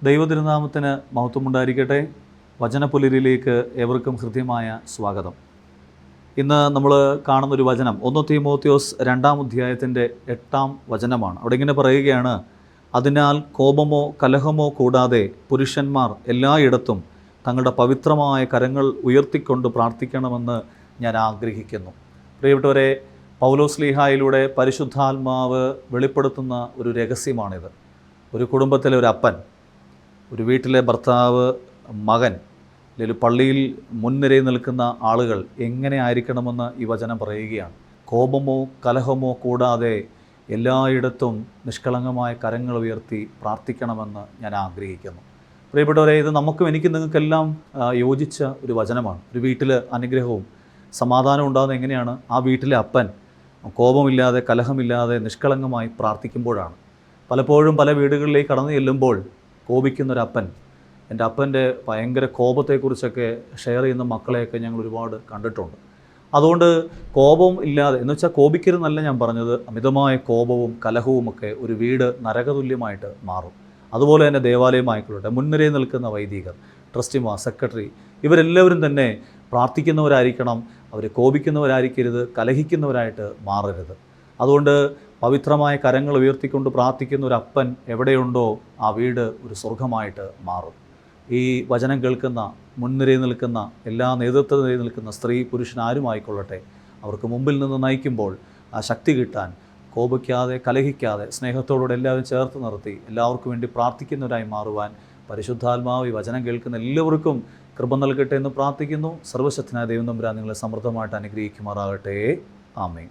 ദൈവതിരുനാമത്തിന് മഹത്വമുണ്ടായിരിക്കട്ടെ. വചനപുലരിയിലേക്ക് ഏവർക്കും ഹൃദ്യമായ സ്വാഗതം. ഇന്ന് നമ്മൾ കാണുന്നൊരു വചനം 1 തീമോഥെയോസ് 2-ാം അധ്യായത്തിൻ്റെ 8-ാം വചനമാണ്. അവിടെ ഇങ്ങനെ പറയുകയാണ്, അതിനാൽ കോപമോ കലഹമോ കൂടാതെ പുരുഷന്മാർ എല്ലായിടത്തും തങ്ങളുടെ പവിത്രമായ കരങ്ങൾ ഉയർത്തിക്കൊണ്ട് പ്രാർത്ഥിക്കണമെന്ന് ഞാൻ ആഗ്രഹിക്കുന്നു. പ്രിയപ്പെട്ടവരെ, പൗലോസ്ലീഹായിലൂടെ പരിശുദ്ധാത്മാവ് വെളിപ്പെടുത്തുന്ന ഒരു രഹസ്യമാണിത്. ഒരു കുടുംബത്തിലെ ഒരു അപ്പൻ, ഒരു വീട്ടിലെ ഭർത്താവ്, മകൻ, അല്ലെങ്കിൽ പള്ളിയിൽ മുൻനിരയിൽ നിൽക്കുന്ന ആളുകൾ എങ്ങനെ ആയിരിക്കണമെന്ന് ഈ വചനം പറയുകയാണ്. കോപമോ കലഹമോ കൂടാതെ എല്ലായിടത്തും നിഷ്കളങ്കമായ കരങ്ങൾ ഉയർത്തി പ്രാർത്ഥിക്കണമെന്ന് ഞാൻ ആഗ്രഹിക്കുന്നു. പ്രിയപ്പെട്ടവരെ, ഇത് എനിക്കും നിങ്ങൾക്കെല്ലാം യോജിച്ച ഒരു വചനമാണ്. ഒരു വീട്ടിൽ അനുഗ്രഹവും സമാധാനവും ഉണ്ടാകുന്നത് എങ്ങനെയാണ്? ആ വീട്ടിലെ അപ്പൻ കോപമില്ലാതെ കലഹമില്ലാതെ നിഷ്കളങ്കമായി പ്രാർത്ഥിക്കുമ്പോഴാണ്. പലപ്പോഴും പല വീടുകളിലേക്ക് കടന്നു ചെല്ലുമ്പോൾ കോപിക്കുന്നൊരപ്പൻ, എൻ്റെ അപ്പൻ്റെ ഭയങ്കര കോപത്തെക്കുറിച്ചൊക്കെ ഷെയർ ചെയ്യുന്ന മക്കളെയൊക്കെ ഞങ്ങൾ ഒരുപാട് കണ്ടിട്ടുണ്ട്. അതുകൊണ്ട് കോപം ഇല്ലാതെ, എന്ന് വെച്ചാൽ കോപിക്കരുതെന്നല്ല ഞാൻ പറഞ്ഞത്, അമിതമായ കോപവും കലഹവുമൊക്കെ ഒരു വീട് നരകതുല്യമായിട്ട് മാറും. അതുപോലെ തന്നെ ദേവാലയമായിക്കൊള്ളട്ടെ, മുൻനിരയിൽ നിൽക്കുന്ന വൈദികർ, ട്രസ്റ്റിമാർ, സെക്രട്ടറി, ഇവരെല്ലാവരും തന്നെ പ്രാർത്ഥിക്കുന്നവരായിരിക്കണം. അവർ കോപിക്കുന്നവരായിരിക്കരുത്, കലഹിക്കുന്നവരായിട്ട് മാറരുത്. അതുകൊണ്ട് പവിത്രമായ കരങ്ങൾ ഉയർത്തിക്കൊണ്ട് പ്രാർത്ഥിക്കുന്ന ഒരു അപ്പൻ എവിടെയുണ്ടോ ആ വീട് ഒരു സ്വർഗമായിട്ട് മാറും. ഈ വചനം കേൾക്കുന്ന, മുൻനിരയിൽ നിൽക്കുന്ന, എല്ലാ നേതൃത്വ നിരയിൽ നിൽക്കുന്ന സ്ത്രീ പുരുഷൻ ആരുമായിക്കൊള്ളട്ടെ, അവർക്ക് മുമ്പിൽ നിന്ന് നയിക്കുമ്പോൾ ആ ശക്തി കിട്ടാൻ കോപിക്കാതെ കലഹിക്കാതെ സ്നേഹത്തോടുകൂടെ എല്ലാവരും ചേർത്ത് നിർത്തി എല്ലാവർക്കും വേണ്ടി പ്രാർത്ഥിക്കുന്നവരായി മാറുവാൻ പരിശുദ്ധാത്മാവ് ഈ വചനം കേൾക്കുന്ന എല്ലാവർക്കും കൃപ നൽകട്ടെ എന്ന് പ്രാർത്ഥിക്കുന്നു. സർവശക്തനായ ദൈവം തമ്പുരാൻ നിങ്ങളെ സമൃദ്ധമായിട്ട് അനുഗ്രഹിക്കുമാറാകട്ടെ. ആമേൻ.